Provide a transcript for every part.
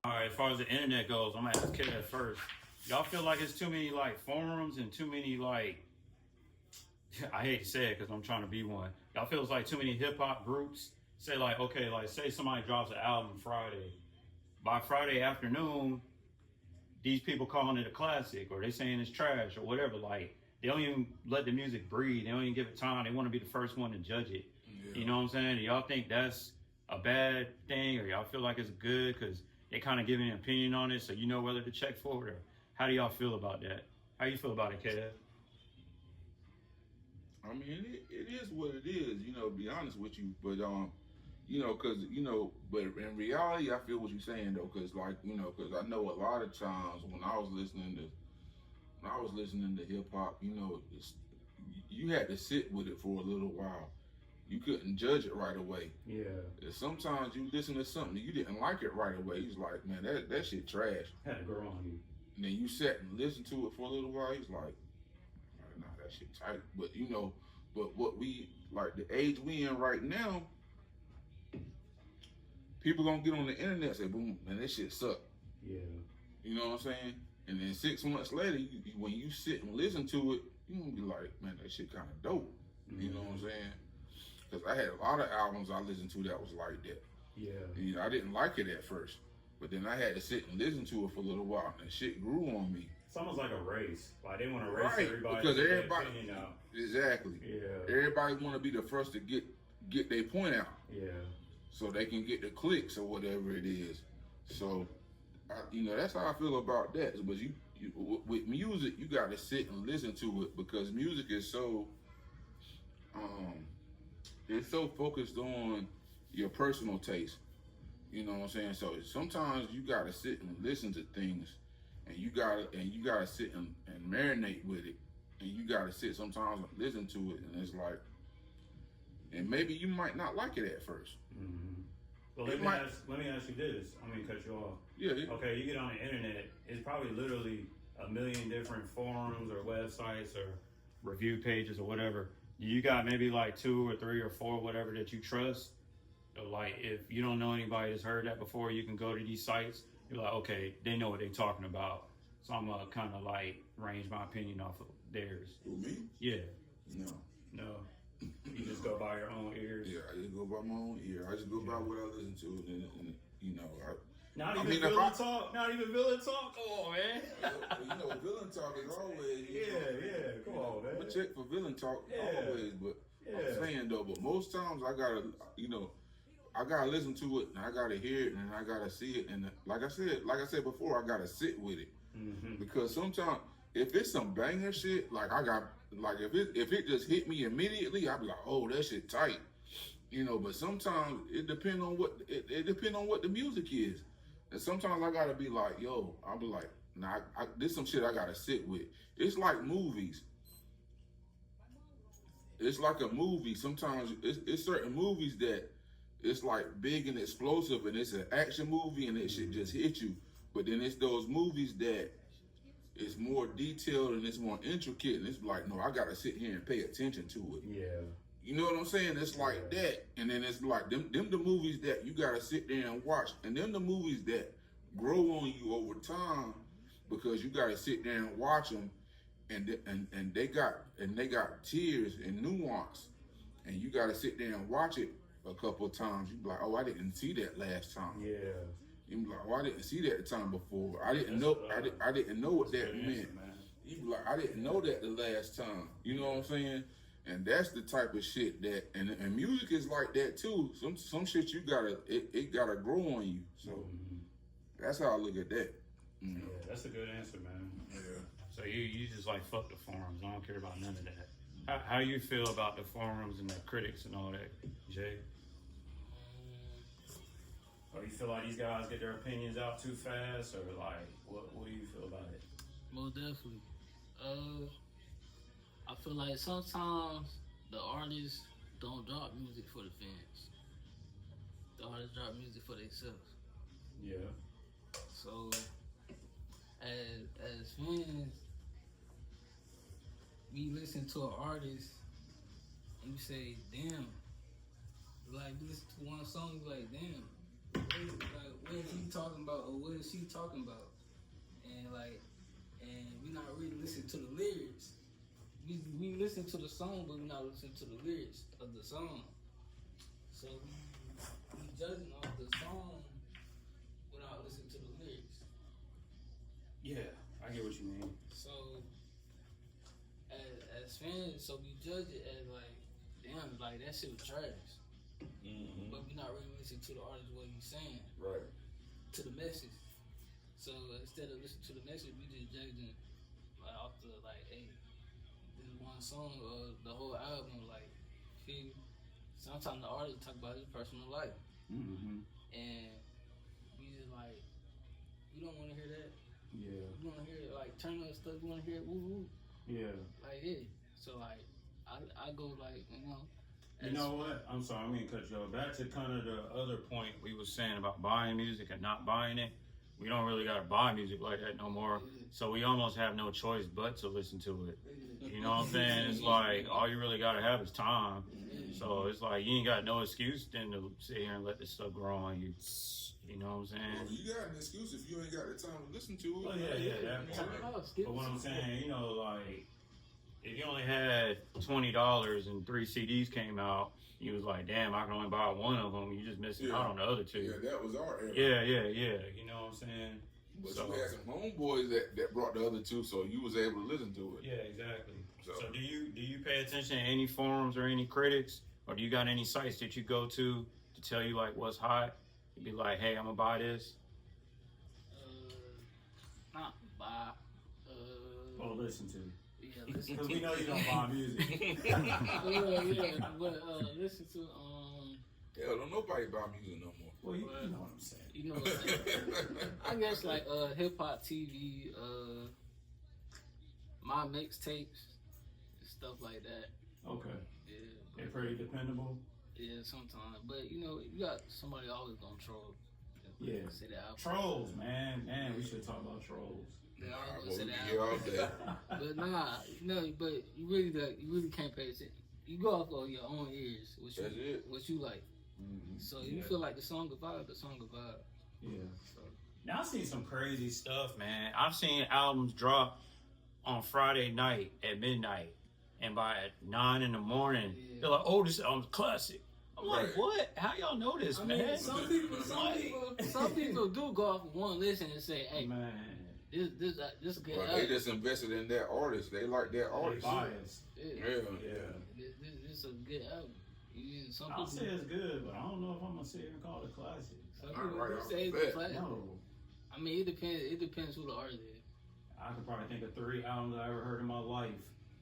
All right, as far as the internet goes, I'm gonna ask Kev first. Y'all feel like it's too many like forums and too many like I hate to say it because I'm trying to be one. Y'all feel it's like too many hip hop groups. Say like okay, like say somebody drops an album Friday. By Friday afternoon, these people calling it a classic or they saying it's trash or whatever. Like they don't even let the music breathe. They don't even give it time. They want to be the first one to judge it. Yeah. You know what I'm saying? Do y'all think that's a bad thing or y'all feel like it's good because they kind of giving an opinion on it so you know whether to check for it or how do y'all feel about that? How you feel about it, Kev? I mean, it is what it is, to be honest with you. But, but in reality, I feel what you're saying, though, because, because I know a lot of times when I was listening to hip hop, you had to sit with it for a little while. You couldn't judge it right away. Yeah. And sometimes you listen to something you didn't like it right away. He's like, man, that shit trash. Had to grow on you. And then you sat and listened to it for a little while. He's like, nah, that shit tight. But but what we like the age we in right now, people gonna get on the internet and say, boom, man, that shit suck. Yeah. You know what I'm saying? And then 6 months later, when you sit and listen to it, you gonna be like, man, that shit kind of dope. Mm-hmm. You know what I'm saying? Because I had a lot of albums I listened to that was like that. Yeah. And, I didn't like it at first, but then I had to sit and listen to it for a little while, and shit grew on me. It's almost like a race. Like they want to race everybody. Because everybody, exactly. Yeah. Everybody want to be the first to get their point out. Yeah. So they can get the clicks or whatever it is. So, that's how I feel about that. But you with music, you got to sit and listen to it because music is so, it's so focused on your personal taste. You know what I'm saying? So sometimes you got to sit and listen to things. And you gotta sit and marinate with it, and you gotta sit sometimes and listen to it, and it's like, and maybe you might not like it at first. Mm-hmm. Well, let me ask you this. I'm gonna cut you off. Yeah. Okay, you get on the internet. It's probably literally a million different forums or websites or review pages or whatever. You got maybe like 2 or 3 or 4, whatever that you trust. So like, if you don't know anybody that's heard that before, you can go to these sites. You're like, okay, they know what they're talking about. So I'm gonna kind of like range my opinion off of theirs. Who, me? Yeah. No. You just go by your own ears. Yeah, I just go by my own ear. I just go by what I listen to, and Not even villain talk. Not even villain talk. Come on, man. Villain talk is always. Yeah. Come on, man. I'm gonna check for villain talk always, but I'm saying though, but most times I gotta listen to it and I gotta hear it and I gotta see it, and like I said before, I gotta sit with it. Mm-hmm. Because sometimes if it's some banger shit, if it just hit me immediately, I'll be like, oh, that shit tight. But sometimes it depends on what the music is. And sometimes I gotta be like, yo, I'll be like, nah, this some shit I gotta sit with. It's like movies. It's like a movie. Sometimes it's certain movies that it's like big and explosive and it's an action movie and it should just hit you. But then it's those movies that it's more detailed and it's more intricate and it's like, no, I gotta sit here and pay attention to it. Yeah. You know what I'm saying? It's like that. And then it's like them the movies that you gotta sit there and watch. And then the movies that grow on you over time because you gotta sit there and watch them and they got tears and nuance. And you gotta sit there and watch it a couple of times. You be like, oh, I didn't see that last time. Yeah. You be like, oh, I didn't see that the time before. I didn't know what that meant. You be like, I didn't know that the last time. You know what I'm saying? And that's the type of shit that and music is like that too. Some shit you gotta it gotta grow on you. So that's how I look at that. Yeah, that's a good answer, man. Yeah. So you just like fuck the forums. I don't care about none of that. How you feel about the forums and the critics and all that, Jay? Or you feel like these guys get their opinions out too fast, or like what do you feel about it? Most definitely. I feel like sometimes the artists don't drop music for the fans. The artists drop music for themselves. Yeah. So as fans, we listen to an artist and we say, damn. Like, listen to one song, like, damn. Like, what is he talking about or what is she talking about? And like, and we not really listening to the lyrics. We listen to the song, but we not listening to the lyrics of the song. So we judging off the song without listening to the lyrics. Yeah, I get what you mean. So as fans, so we judge it as like, damn, like that shit was trash. Mm-hmm. But we not really listening to the artist what he's saying. Right. To the message. So instead of listening to the message, we just judging like off the like, hey, this one song or the whole album, like, feel. Sometimes the artist talk about his personal life, Mm-hmm. and we just like, we don't want to hear that. Yeah. We want to hear like turn up stuff. We want to hear woo woo. Yeah. Like yeah. So like, I go like You know what? I'm sorry, I'm gonna cut you off. Back to kind of the other point we was saying about buying music and not buying it. We don't really gotta buy music like that no more. So we almost have no choice but to listen to it. You know what I'm saying? It's like all you really gotta have is time. So it's like you ain't got no excuse then to sit here and let this stuff grow on you. You know what I'm saying? Well, you got an excuse if you ain't got the time to listen to it. Oh yeah, that part. But what I'm saying, you know, like if you only had $20 and 3 CDs came out, you was like, damn, I can only buy one of them. You just missing out on the other two. Yeah, that was our era. Yeah. You know what I'm saying? But So, you had some homeboys that brought the other two, so you was able to listen to it. yeah, exactly. So So do you pay attention to any forums or any critics, or do you got any sites that you go to tell you like what's hot? You be like, hey, I'm gonna buy this. Not buy. Or listen to. Yeah, listen Because to. we know you don't buy music. Yeah, but listen to hell, don't nobody buy music no more. Well, you know what I'm saying. you know what I'm saying? I guess like hip hop TV, my mixtapes, stuff like that. Okay. Yeah, They're pretty dependable. yeah, sometimes. But you know, you got somebody always gonna troll. Yeah. Say that. Trolls, man. Man, we should talk about trolls. They Nah, always well, say we that. can get all day. But nah, no, but you really can't pay attention. You go off of your own ears, That's it. what you like. Mm-hmm. So you feel like the song a vibe, Yeah. So Now I've seen some crazy stuff, man. I've seen albums drop on Friday night at midnight, and by 9 in the morning, they're like, "Oh, this album's classic." I'm like, Right. "What? How y'all know this, I man?" mean, some people do go off of one listen and say, "Hey, Man, this is a good But album. they just invested in that artist. They like that artist. bias. Yeah. This is a good album." Some I'll people, say it's good, but I don't know if I'm gonna sit here and call it a classic. some All people right, do off say the it's a bat. classic. No, I mean, it depends. It depends who the artist is. I could probably think of 3 albums I ever heard in my life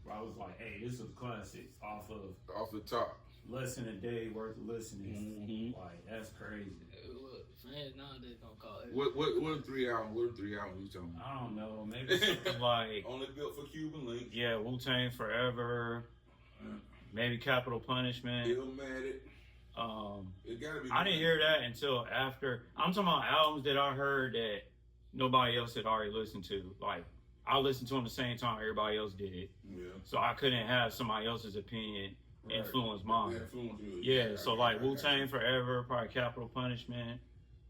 where I was like, "Hey, this is a classic," off of Off the top. less than a day worth of listening. Mm-hmm. Like that's crazy. Look, friends nowadays don't call it. What are 3 albums? What are 3 albums you talking about? I don't know. Maybe something like Only built for Cuban links. yeah, Wu-Tang Forever. Maybe Capital Punishment. Illmatic. It gotta be. I didn't hear that until after. I'm talking about albums that I heard that nobody else had already listened to. Like I listened to them the same time everybody else did, Yeah. so I couldn't have somebody else's opinion Right. influence mine. Influence you. Yeah, so like I got Wu-Tang you. Forever, probably Capital Punishment,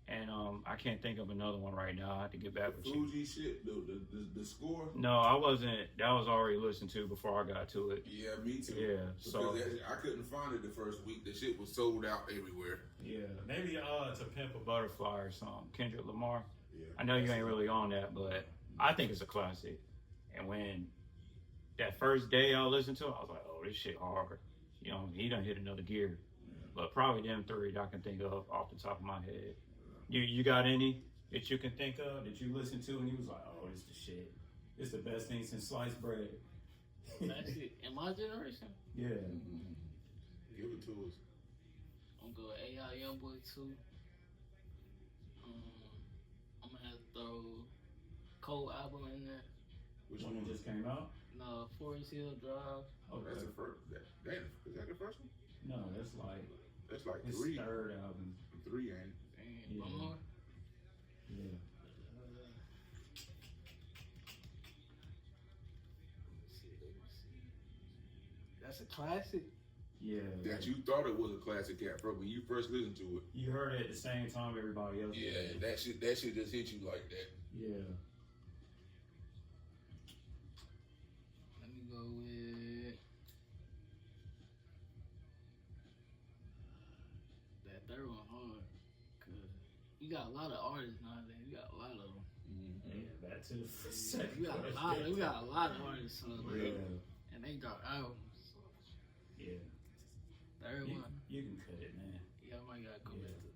and I can't think of another one right now. I have to get back with you. Fuji shit, the score. No, I wasn't. That was already listened to before I got to it. Yeah, me too. Yeah, Because so I couldn't find it the first week. The shit was sold out everywhere. yeah, maybe To Pimp a Butterfly or something. Kendrick Lamar. Yeah. I know you ain't really on that, but I think it's a classic. And when that first day I listened to it, I was like, oh, this shit hard. You know, he done hit another gear. But probably them 3 that I can think of off the top of my head. You got any that you can think of that you listened to and you was like, oh, this the shit. This the best thing since sliced bread. That's it. In my generation, Yeah. Mm-hmm. Give it to us. I'm going AI Youngboy 2. I'm gonna have to throw Cole album in there. Which One one? that just came out? No, Forest Hill Drive. Oh, Okay. that's the first. Is that the first one? No, that's like That's like his 3. third album. 3 ain't. And Yeah. one more. Yeah. Let's see. That's a classic. Yeah. That you thought it was a classic cat bro when you first listened to it. You heard it at the same time everybody else. Yeah, did. that shit just hit you like that. Yeah. Let me go with that third one hard. Cause you got a lot of artists nowadays. You got a lot of them. Yeah, back to the second We got a lot of artists. So like, Yeah. and they got albums. Yeah. Third You, one. you can cut it, man. Yeah, I might gotta go back to